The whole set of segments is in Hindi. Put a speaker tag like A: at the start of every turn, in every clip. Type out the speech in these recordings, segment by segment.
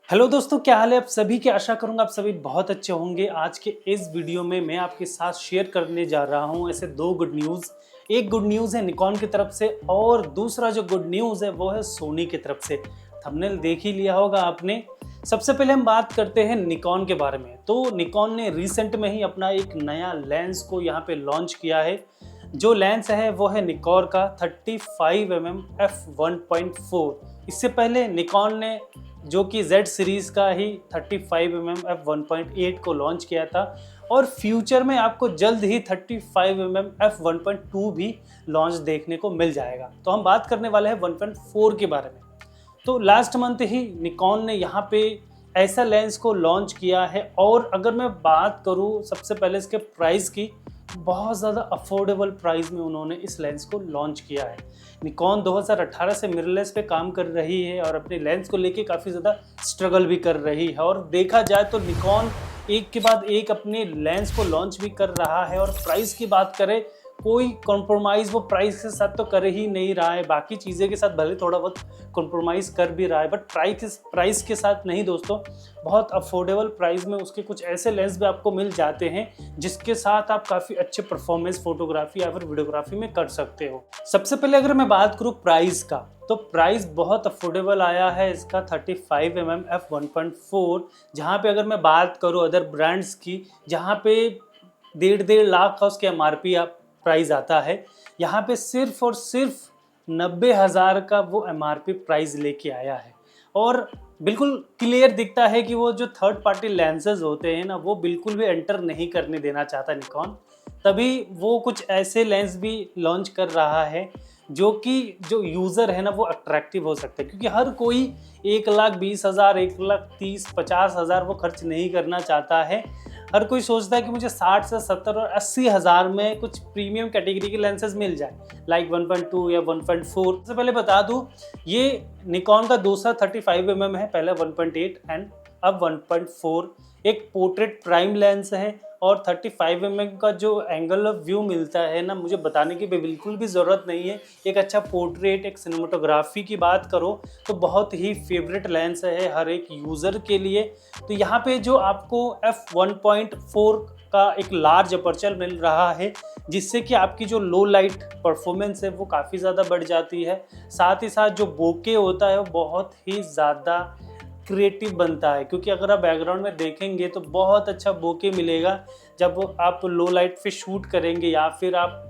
A: हेलो दोस्तों, क्या हाल है आप सभी की। आशा करूंगा आप सभी बहुत अच्छे होंगे। आज के इस वीडियो में मैं आपके साथ शेयर करने जा रहा हूं ऐसे दो गुड न्यूज़। एक गुड न्यूज़ है निकॉन की तरफ से और दूसरा जो गुड न्यूज़ है वो है सोनी की तरफ से। थंबनेल देख ही लिया होगा आपने। सबसे पहले हम बात करते हैं निकॉन के बारे में। तो निकॉन ने रिसेंट में ही अपना एक नया लेंस को यहाँ पे लॉन्च किया है। जो लेंस है वो है निकॉन का 35mm f1.4। इससे पहले निकॉन ने जो कि Z सीरीज़ का ही 35mm f1.8 को लॉन्च किया था और फ्यूचर में आपको जल्द ही 35mm f1.2 भी लॉन्च देखने को मिल जाएगा। तो हम बात करने वाले हैं 1.4 के बारे में। तो लास्ट मंथ ही निकॉन ने यहाँ पे ऐसा लेंस को लॉन्च किया है और अगर मैं बात करूँ सबसे पहले इसके प्राइस की, बहुत ज़्यादा अफोर्डेबल प्राइस में उन्होंने इस लेंस को लॉन्च किया है। निकॉन 2018 से मिररलेस पे काम कर रही है और अपने लेंस को लेके काफ़ी ज़्यादा स्ट्रगल भी कर रही है और देखा जाए तो निकॉन एक के बाद एक अपने लेंस को लॉन्च भी कर रहा है। और प्राइस की बात करें, कोई कॉम्प्रोमाइज़ वो प्राइस के साथ तो कर ही नहीं रहा है। बाकी चीज़ें के साथ भले थोड़ा बहुत कॉम्प्रोमाइज़ कर भी रहा है बट प्राइस के साथ नहीं दोस्तों। बहुत अफोर्डेबल प्राइस में उसके कुछ ऐसे लेंस भी आपको मिल जाते हैं जिसके साथ आप काफ़ी अच्छे परफॉर्मेंस फोटोग्राफी या फिर वीडियोग्राफी में कर सकते हो। सबसे पहले अगर मैं बात करूँ प्राइस का, तो प्राइस बहुत अफोर्डेबल आया है इसका 35mm f1.4। जहाँ पे अगर मैं बात करूँ अदर ब्रांड्स की, जहाँ पे 1.5 लाख का उसके MRP प्राइस आता है, यहाँ पे सिर्फ और सिर्फ 90,000 का वो MRP प्राइस लेके आया है। और बिल्कुल क्लियर दिखता है कि वो जो थर्ड पार्टी लेंसेज होते हैं ना, वो बिल्कुल भी एंटर नहीं करने देना चाहता निकॉन। तभी वो कुछ ऐसे लेंस भी लॉन्च कर रहा है जो कि जो यूज़र है ना वो अट्रैक्टिव हो सकता है। क्योंकि हर कोई 1,20,000, 1,30,000, 50,000 वो खर्च नहीं करना चाहता है। हर कोई सोचता है कि मुझे 60 से 70 और 80,000 में कुछ प्रीमियम कैटेगरी के लेंसेज मिल जाए, लाइक 1.2 या 1.4। सबसे पहले बता दूं, ये निकॉन का दूसरा 35mm है, पहले 1.8 एंड अब 1.4। एक पोर्ट्रेट प्राइम लेंस है और 35mm का जो एंगल ऑफ व्यू मिलता है ना, मुझे बताने की बिल्कुल भी ज़रूरत नहीं है। एक अच्छा पोर्ट्रेट, एक सिनेमाटोग्राफी की बात करो तो बहुत ही फेवरेट लेंस है हर एक यूज़र के लिए। तो यहाँ पे जो आपको f1.4 का एक लार्ज अपर्चर मिल रहा है जिससे कि आपकी जो लो लाइट परफॉर्मेंस है वो काफ़ी ज़्यादा बढ़ जाती है। साथ ही साथ जो बोके होता है वो बहुत ही ज़्यादा क्रिएटिव बनता है, क्योंकि अगर आप बैकग्राउंड में देखेंगे तो बहुत अच्छा बोके मिलेगा जब आप लो लाइट पे शूट करेंगे या फिर आप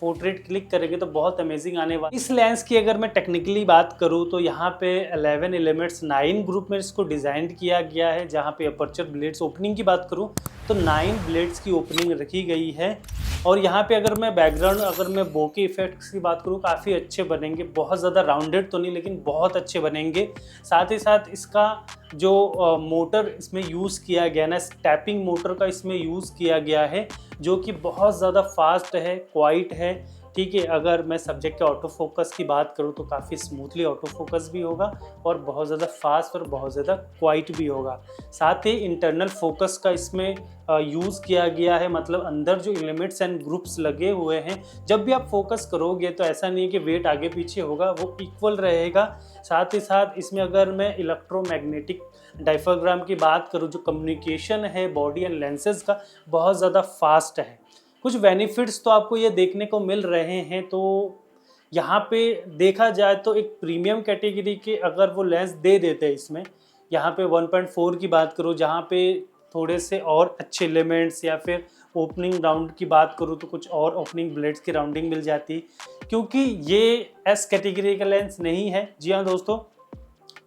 A: पोर्ट्रेट क्लिक करेंगे तो बहुत अमेजिंग आने वाला। इस लेंस की अगर मैं टेक्निकली बात करूँ तो यहाँ पे 11 एलिमेंट्स 9 ग्रुप में इसको डिज़ाइन किया गया है। जहाँ पे अपर्चर ब्लेड्स ओपनिंग की बात करूँ तो 9 ब्लेड्स की ओपनिंग रखी गई है। और यहाँ पे अगर मैं बैकग्राउंड, अगर मैं बोके इफेक्ट्स की बात करूँ, काफ़ी अच्छे बनेंगे। बहुत ज़्यादा राउंडेड तो नहीं लेकिन बहुत अच्छे बनेंगे। साथ ही साथ इसका जो मोटर इसमें यूज़ किया गया ना, टैपिंग मोटर का इसमें यूज़ किया गया है जो कि बहुत ज़्यादा फास्ट है, क्वाइट है। ठीक है, अगर मैं सब्जेक्ट के ऑटो फोकस की बात करूँ तो काफ़ी स्मूथली ऑटो फोकस भी होगा और बहुत ज़्यादा फास्ट और बहुत ज़्यादा क्वाइट भी होगा। साथ ही इंटरनल फोकस का इसमें यूज़ किया गया है, मतलब अंदर जो एलिमेंट्स एंड ग्रुप्स लगे हुए हैं, जब भी आप फोकस करोगे तो ऐसा नहीं है कि वेट आगे पीछे होगा, वो इक्वल रहेगा। साथ ही साथ इसमें अगर मैं इलेक्ट्रोमैग्नेटिक डायफ्राग्राम की बात करूँ, जो कम्युनिकेशन है बॉडी एंड लेंसेज का, बहुत ज़्यादा फास्ट है। कुछ बेनिफिट्स तो आपको ये देखने को मिल रहे हैं। तो यहाँ पे देखा जाए तो एक प्रीमियम कैटेगरी के अगर वो लेंस दे देते हैं इसमें, यहाँ पे 1.4 की बात करूँ जहाँ पे थोड़े से और अच्छे एलिमेंट्स, या फिर ओपनिंग राउंड की बात करूँ तो कुछ और ओपनिंग ब्लेड्स की राउंडिंग मिल जाती। क्योंकि ये एस कैटेगरी का लेंस नहीं है। जी हाँ दोस्तों,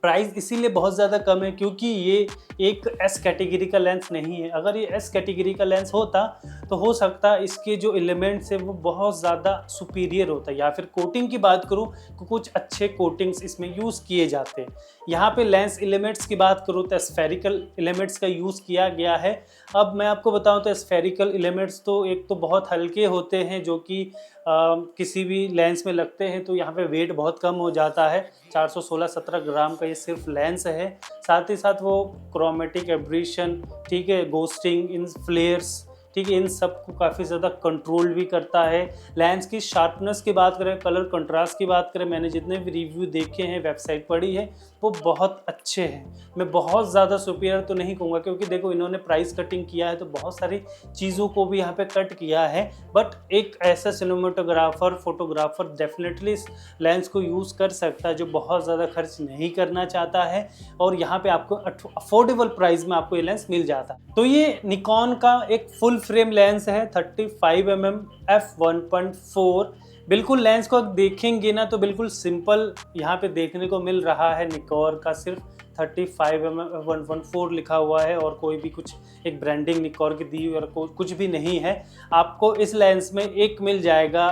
A: प्राइस इसीलिए बहुत ज़्यादा कम है क्योंकि ये एक एस कैटेगरी का लेंस नहीं है। अगर ये एस कैटेगरी का लेंस होता तो हो सकता है इसके जो एलिमेंट्स है वो बहुत ज़्यादा सुपीरियर होता है। या फिर कोटिंग की बात करूँ तो कुछ अच्छे कोटिंग्स इसमें यूज़ किए जाते हैं। यहाँ पे लेंस एलिमेंट्स की बात करूँ तो स्फेरिकल एलिमेंट्स का यूज़ किया गया है। अब मैं आपको बताऊँ तो स्फेरिकल एलिमेंट्स तो एक तो बहुत हल्के होते हैं जो कि किसी भी लेंस में लगते हैं तो यहाँ पे वेट बहुत कम हो जाता है। 416-17 ग्राम का ये सिर्फ लेंस है। साथ ही साथ वो क्रोमेटिक एब्रेशन, ठीक है, गोस्टिंग, इन फ्लेयर्स, ठीक है, इन सब को काफ़ी ज़्यादा कंट्रोल भी करता है। लेंस की शार्पनेस की बात करें, कलर कंट्रास्ट की बात करें, मैंने जितने भी रिव्यू देखे हैं, वेबसाइट पढ़ी है, वो बहुत अच्छे हैं। मैं बहुत ज़्यादा सुपीरियर तो नहीं कहूँगा, क्योंकि देखो इन्होंने प्राइस कटिंग किया है तो बहुत सारी चीज़ों को भी यहाँ पे कट किया है, बट एक ऐसा सिनेमेटोग्राफर फोटोग्राफर डेफिनेटली इस लेंस को यूज़ कर सकता है जो बहुत ज़्यादा खर्च नहीं करना चाहता है, और यहाँ पे आपको अफोर्डेबल प्राइस में आपको ये लेंस मिल जाता है। तो ये निकॉन का एक फुल फ्रेम लेंस है 35mm f1.4। बिल्कुल लेंस को देखेंगे ना तो बिल्कुल सिंपल यहाँ पे देखने को मिल रहा है। निकॉन का सिर्फ 35mm f1.4 लिखा हुआ है और कोई भी कुछ एक ब्रांडिंग निकॉन की दी और कुछ भी नहीं है। आपको इस लेंस में एक मिल जाएगा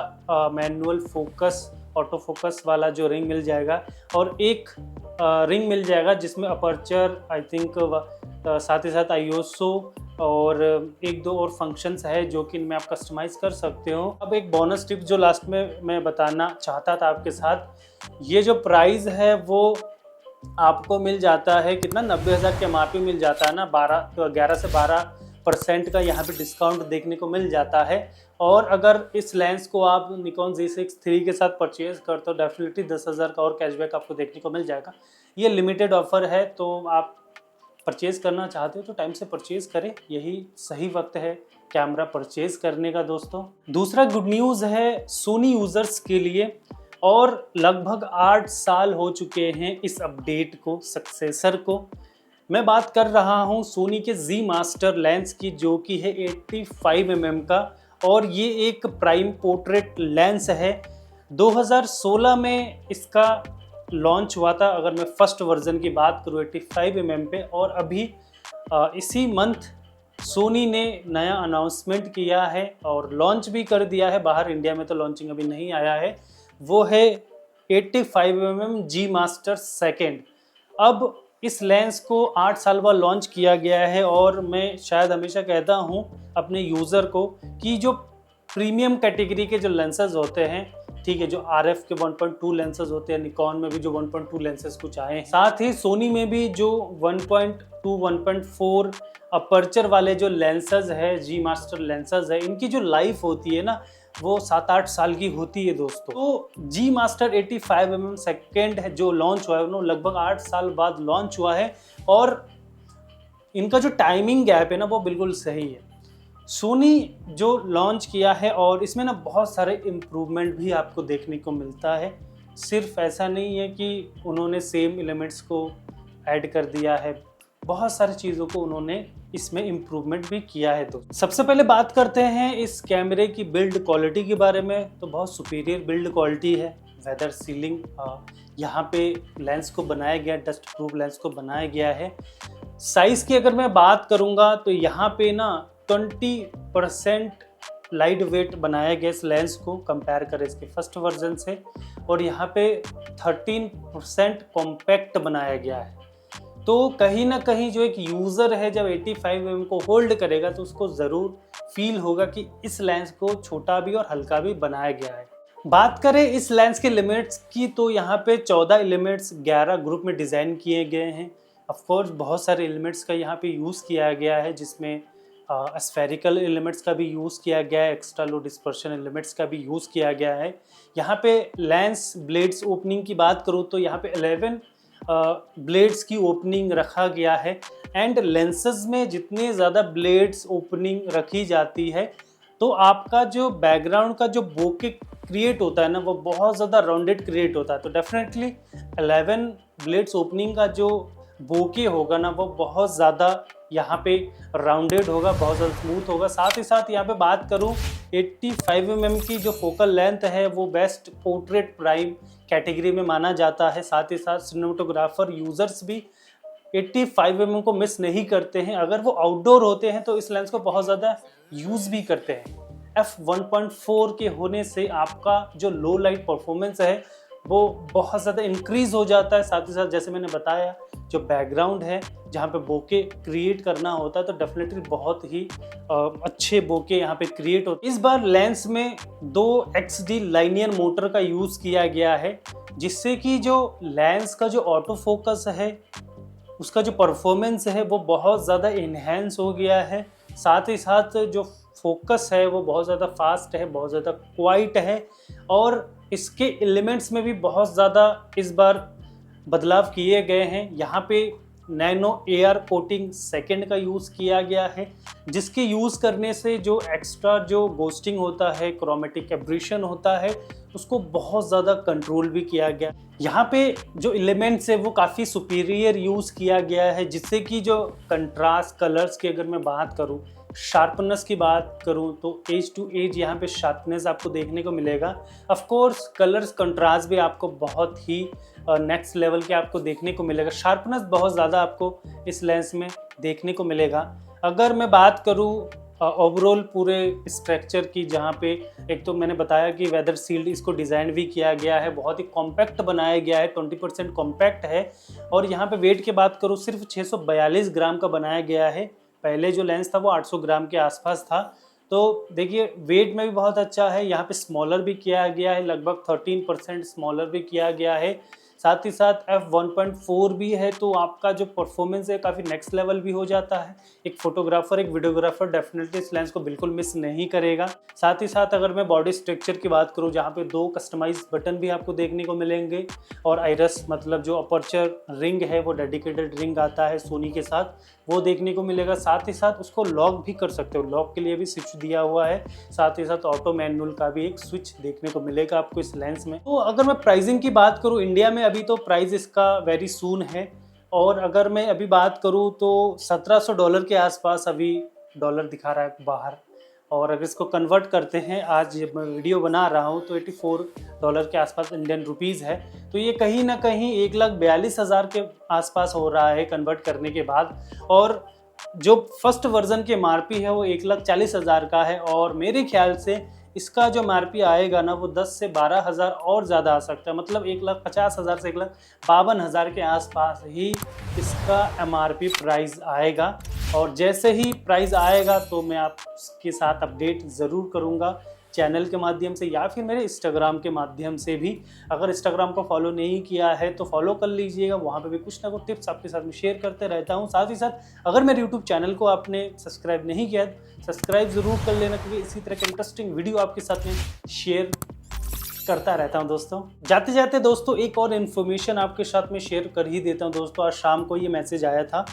A: मैनुअल फोकस ऑटो फोकस वाला जो रिंग मिल जाएगा, और एक रिंग मिल जाएगा जिसमें अपर्चर आई थिंक साथ ही साथ आईएसओ और एक दो और फंक्शंस है जो कि इनमें आप कस्टमाइज़ कर सकते हो। अब एक बोनस टिप जो लास्ट में मैं बताना चाहता था आपके साथ, ये जो प्राइस है वो आपको मिल जाता है कितना, 90,000 के एमआरपी मिल जाता है ना, 11 से 12% का यहाँ पे डिस्काउंट देखने को मिल जाता है। और अगर इस लेंस को आप निकॉन Z6 III के साथ परचेज करते हो डेफिनेटली 10,000 का और कैशबैक आपको देखने को मिल जाएगा। ये लिमिटेड ऑफर है, तो आप परचेज़ करना चाहते हो तो टाइम से परचेज़ करें, यही सही वक्त है कैमरा परचेज़ करने का दोस्तों। दूसरा गुड न्यूज़ है सोनी यूज़र्स के लिए, और लगभग 8 साल हो चुके हैं इस अपडेट को, सक्सेसर को। मैं बात कर रहा हूँ सोनी के Z मास्टर लेंस की, जो कि है 85mm का, और ये एक प्राइम पोर्ट्रेट लेंस है। 2016 में इसका लॉन्च हुआ था, अगर मैं फर्स्ट वर्जन की बात करूँ 85mm पे, और अभी इसी मंथ सोनी ने नया अनाउंसमेंट किया है और लॉन्च भी कर दिया है बाहर। इंडिया में तो लॉन्चिंग अभी नहीं आया है, वो है 85mm G मास्टर सेकेंड। अब इस लेंस को 8 साल बाद लॉन्च किया गया है, और मैं शायद हमेशा कहता हूँ अपने यूज़र को कि जो प्रीमियम कैटेगरी के जो लेंसेज होते हैं, ठीक है, जो RF के 1.2 लेंसेज होते हैं, निकॉन में भी जो 1.2 लेंसेज कुछ आए हैं, साथ ही सोनी में भी जो 1.2 1.4 अपर्चर वाले जो लेंसेज है, G मास्टर लेंसेज है, इनकी जो लाइफ होती है ना वो 7-8 साल की होती है दोस्तों। तो G मास्टर 85mm सेकेंड है जो लॉन्च हुआ है, वो लगभग 8 साल बाद लॉन्च हुआ है, और इनका जो टाइमिंग गैप है ना वो बिल्कुल सही है। सोनी जो लॉन्च किया है, और इसमें ना बहुत सारे इम्प्रूवमेंट भी आपको देखने को मिलता है। सिर्फ ऐसा नहीं है कि उन्होंने सेम एलिमेंट्स को ऐड कर दिया है, बहुत सारी चीज़ों को उन्होंने इसमें इम्प्रूवमेंट भी किया है। तो सबसे पहले बात करते हैं इस कैमरे की बिल्ड क्वालिटी के बारे में। तो बहुत सुपीरियर बिल्ड क्वालिटी है। वेदर सीलिंग यहाँ पे लेंस को बनाया गया, डस्ट प्रूफ लेंस को बनाया गया है। साइज़ की अगर मैं बात करूँगा तो यहाँ पे ना 20% लाइट वेट बनाया गया इस लेंस को कंपेयर करें इसके फर्स्ट वर्जन से, और यहाँ पे 13% कॉम्पैक्ट बनाया गया है। तो कहीं ना कहीं जो एक यूज़र है जब 85mm को होल्ड करेगा तो उसको ज़रूर फील होगा कि इस लेंस को छोटा भी और हल्का भी बनाया गया है। बात करें इस लेंस के लिमिट्स की, तो यहाँ पे 14 एलिमेंट्स 11 ग्रुप में डिज़ाइन किए गए हैं। ऑफकोर्स बहुत सारे एलिमेंट्स का यहाँ पे यूज़ किया गया है, जिसमें स्फेरिकल एलिमेंट्स का भी यूज़ किया गया है, एक्स्ट्रा लो डिस्पर्शन एलिमेंट्स का भी यूज़ किया गया है। यहाँ पे लेंस ब्लेड्स ओपनिंग की बात करूँ तो यहाँ पे 11 ब्लेड्स की ओपनिंग रखा गया है, एंड लेंसेज में जितने ज़्यादा ब्लेड्स ओपनिंग रखी जाती है तो आपका जो बैकग्राउंड का जो बोके क्रिएट होता है ना वो बहुत ज़्यादा राउंडेड क्रिएट होता है। तो डेफिनेटली 11 ब्लेड्स ओपनिंग का जो बोके होगा ना वो बहुत ज़्यादा यहाँ पे राउंडेड होगा, बहुत ज़्यादा स्मूथ होगा। साथ ही साथ यहाँ पे बात करूँ 85mm की जो फोकल लेंथ है वो बेस्ट पोर्ट्रेट प्राइम कैटेगरी में माना जाता है। साथ ही साथ सिनेमेटोग्राफर यूज़र्स भी 85mm को मिस नहीं करते हैं। अगर वो आउटडोर होते हैं तो इस लेंस को बहुत ज़्यादा यूज़ भी करते हैं। f1.4 के होने से आपका जो लो लाइट परफॉर्मेंस है वो बहुत ज़्यादा इंक्रीज़ हो जाता है। साथ ही साथ जैसे मैंने बताया जो बैकग्राउंड है जहाँ पे बोके क्रिएट करना होता है तो डेफिनेटली बहुत ही अच्छे बोके यहाँ पे क्रिएट होते हैं। इस बार लेंस में 2 XD लाइनियर मोटर का यूज़ किया गया है, जिससे कि जो लेंस का जो ऑटो फोकस है उसका जो परफॉर्मेंस है वो बहुत ज़्यादा इन्हेंस हो गया है। साथ ही साथ जो फोकस है वो बहुत ज़्यादा फास्ट है, बहुत ज़्यादा क्वाइट है, और इसके एलिमेंट्स में भी बहुत ज़्यादा इस बार बदलाव किए गए हैं। यहाँ पे नैनो एयर कोटिंग सेकंड का यूज़ किया गया है, जिसके यूज़ करने से जो एक्स्ट्रा जो गोस्टिंग होता है, क्रोमेटिक एब्रेशन होता है, उसको बहुत ज़्यादा कंट्रोल भी किया गया। यहाँ पे जो एलिमेंट्स है वो काफ़ी सुपीरियर यूज़ किया गया है, जिससे कि जो कंट्रास्ट कलर्स की अगर मैं बात करूँ, शार्पनेस की बात करूँ, तो एज टू एज यहाँ पे शार्पनेस आपको देखने को मिलेगा। ऑफ कोर्स कलर्स कंट्रास्ट भी आपको बहुत ही नेक्स्ट लेवल के आपको देखने को मिलेगा। शार्पनेस बहुत ज़्यादा आपको इस लेंस में देखने को मिलेगा। अगर मैं बात करूँ ओवरऑल पूरे स्ट्रक्चर की, जहाँ पे एक तो मैंने बताया कि वेदर सील्ड इसको डिज़ाइन भी किया गया है, बहुत ही कॉम्पैक्ट बनाया गया है, 20% कॉम्पैक्ट है। और यहाँ पे वेट की बात करूँ सिर्फ 642 ग्राम का बनाया गया है। पहले जो लेंस था वो 800 ग्राम के आसपास था। तो देखिए वेट में भी बहुत अच्छा है। यहाँ पे स्मॉलर भी किया गया है, लगभग 13% स्मॉलर भी किया गया है। साथ ही साथ f1.4 भी है, तो आपका जो परफॉर्मेंस है काफ़ी नेक्स्ट लेवल भी हो जाता है। एक फोटोग्राफर, एक वीडियोग्राफर डेफिनेटली इस लेंस को बिल्कुल मिस नहीं करेगा। साथ ही साथ अगर मैं बॉडी स्ट्रक्चर की बात करूँ, जहाँ पे 2 कस्टमाइज बटन भी आपको देखने को मिलेंगे, और आइरस मतलब जो अपर्चर रिंग है वो डेडिकेटेड रिंग आता है सोनी के साथ, वो देखने को मिलेगा। साथ ही साथ उसको लॉक भी कर सकते हो, लॉक के लिए भी स्विच दिया हुआ है। साथ ही साथ ऑटो मैनुअल का भी एक स्विच देखने को मिलेगा आपको इस लेंस में। तो अगर मैं प्राइसिंग की बात करूँ, इंडिया में अभी तो प्राइस इसका वेरी सून है, और अगर मैं अभी बात करूँ तो $1700 के आसपास अभी डॉलर दिखा रहा है बाहर। और अगर इसको कन्वर्ट करते हैं, आज जब मैं वीडियो बना रहा हूँ तो $84 के आसपास इंडियन रुपीज़ है। तो ये कहीं ना कहीं 1,42,000 के आसपास हो रहा है कन्वर्ट करने के बाद। और जो फर्स्ट वर्जन के MRP है वो 1,40,000 का है, और मेरे ख्याल से इसका जो MRP आएगा ना वो 10 से 12,000 और ज़्यादा आ सकता है। मतलब 1,50,000 से 1,52,000 के आसपास ही इसका MRP प्राइस आएगा। और जैसे ही प्राइस आएगा तो मैं आपके साथ अपडेट ज़रूर करूँगा, चैनल के माध्यम से या फिर मेरे इंस्टाग्राम के माध्यम से भी। अगर इंस्टाग्राम को फॉलो नहीं किया है तो फॉलो कर लीजिएगा, वहाँ पे भी कुछ ना कुछ टिप्स आपके साथ में शेयर करते रहता हूँ। साथ ही साथ अगर मेरे यूट्यूब चैनल को आपने सब्सक्राइब नहीं किया सब्सक्राइब ज़रूर कर लेना, क्योंकि इसी तरह के इंटरेस्टिंग वीडियो आपके साथ में शेयर करता रहता हूं दोस्तों। जाते जाते दोस्तों एक और इन्फॉर्मेशन आपके साथ में शेयर कर ही देता हूं दोस्तों। आज शाम को ये मैसेज आया था,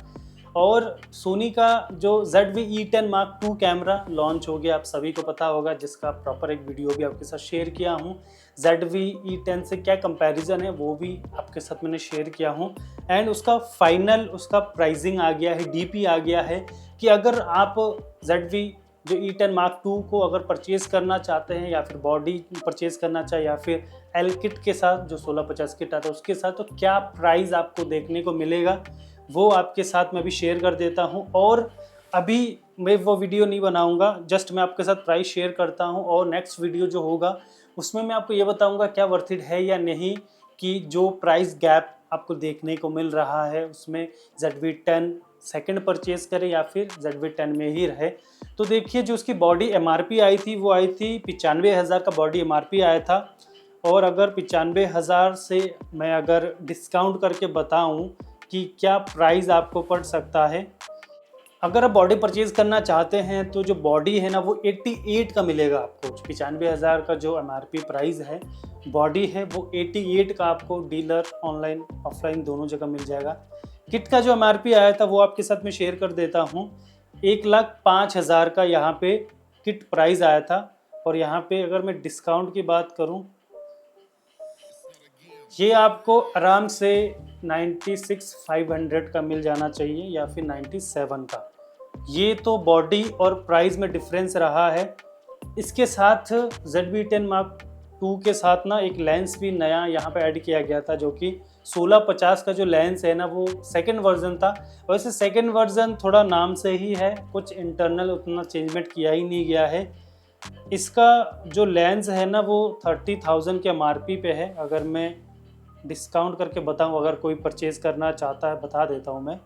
A: और सोनी का जो ZV-E10 Mark II camera launch हो गया, आप सभी को पता होगा, जिसका प्रॉपर एक वीडियो भी आपके साथ शेयर किया हूँ। ZV-E10 से क्या कंपैरिजन है वो भी आपके साथ मैंने शेयर किया हूँ। एंड उसका फाइनल उसका प्राइसिंग आ गया है, DP आ गया है, कि अगर आप ZV जो E10 Mark II को अगर परचेज़ करना चाहते हैं, या फिर बॉडी परचेज़ करना चाहे, या फिर L किट के साथ जो 1650 किट आता है उसके साथ, तो क्या प्राइस आपको देखने को मिलेगा वो आपके साथ मैं अभी शेयर कर देता हूं। और अभी मैं वो वीडियो नहीं बनाऊंगा, जस्ट मैं आपके साथ प्राइस शेयर करता हूं, और नेक्स्ट वीडियो जो होगा उसमें मैं आपको ये बताऊंगा क्या वर्थ इट है या नहीं, कि जो प्राइस गैप आपको देखने को मिल रहा है उसमें ZV-10 सेकंड परचेज करें या फिर ZV-10 में ही रहे। तो देखिए जो उसकी बॉडी MRP आई थी वो आई थी 95,000 का बॉडी MRP आया था। और अगर 95,000 से मैं अगर डिस्काउंट करके बताऊं कि क्या प्राइस आपको पड़ सकता है, अगर आप बॉडी परचेज करना चाहते हैं तो जो बॉडी है ना वो 88 का मिलेगा आपको। 95,000 का जो MRP प्राइस है, बॉडी है वो 88 का आपको डीलर ऑनलाइन ऑफलाइन दोनों जगह मिल जाएगा। किट का जो MRP आया था वो आपके साथ में शेयर कर देता हूँ। 1,05,000 का यहाँ पे किट प्राइस आया था, और यहाँ पे अगर मैं डिस्काउंट की बात करूँ, ये आपको आराम से 96,500 का मिल जाना चाहिए, या फिर 97 का। ये तो बॉडी और प्राइस में डिफरेंस रहा है। इसके साथ ZV-10 Mark II के साथ ना एक लेंस भी नया यहाँ पे ऐड किया गया था, जो कि 1650 का जो लेंस है ना वो सेकंड वर्जन था। वैसे सेकंड वर्जन थोड़ा नाम से ही है, कुछ इंटरनल उतना चेंजमेंट किया ही नहीं गया है। इसका जो लेंस है ना वो 30,000 के MRP पे है। अगर मैं डिस्काउंट करके बताऊं, अगर कोई परचेज़ करना चाहता है बता देता हूं मैं,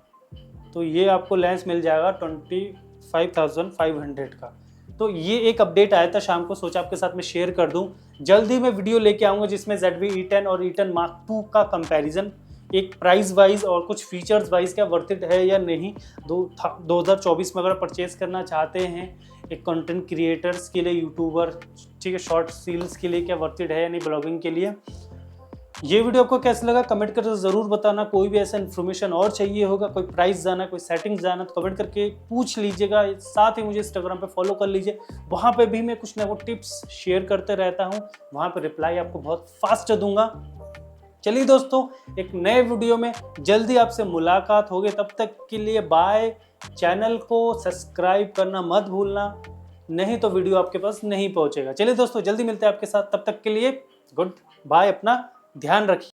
A: तो ये आपको लेंस मिल जाएगा 25,500 का। तो ये एक अपडेट आया था शाम को, सोचा आपके साथ में शेयर कर दूं। जल्दी मैं वीडियो लेके आऊँगा जिसमें ZV-E10 और E10 Mark II का कंपैरिजन, एक प्राइस वाइज और कुछ फीचर्स वाइज क्या वर्थ इट है या नहीं। 2024 में अगर परचेज़ करना चाहते हैं एक कंटेंट क्रिएटर्स के लिए, यूट्यूबर, ठीक है, शॉर्ट सील्स के लिए क्या वर्थ इट है या नहीं, ब्लॉगिंग के लिए। ये वीडियो आपको कैसा लगा कमेंट करके ज़रूर बताना। कोई भी ऐसा इन्फॉर्मेशन और चाहिए होगा, कोई प्राइस जाना, कोई सेटिंग्स जाना, तो कमेंट करके पूछ लीजिएगा। साथ ही मुझे इंस्टाग्राम पे फॉलो कर लीजिए, वहाँ पे भी मैं कुछ ना कुछ टिप्स शेयर करते रहता हूँ। वहाँ पे रिप्लाई आपको बहुत फास्ट दूंगा। चलिए दोस्तों, एक नए वीडियो में जल्दी आपसे मुलाकात होगी। तब तक के लिए बाय। चैनल को सब्सक्राइब करना मत भूलना, नहीं तो वीडियो आपके पास नहीं पहुंचेगा। चलिए दोस्तों, जल्दी मिलते हैं आपके साथ। तब तक के लिए गुड बाय। अपना ध्यान रखिए।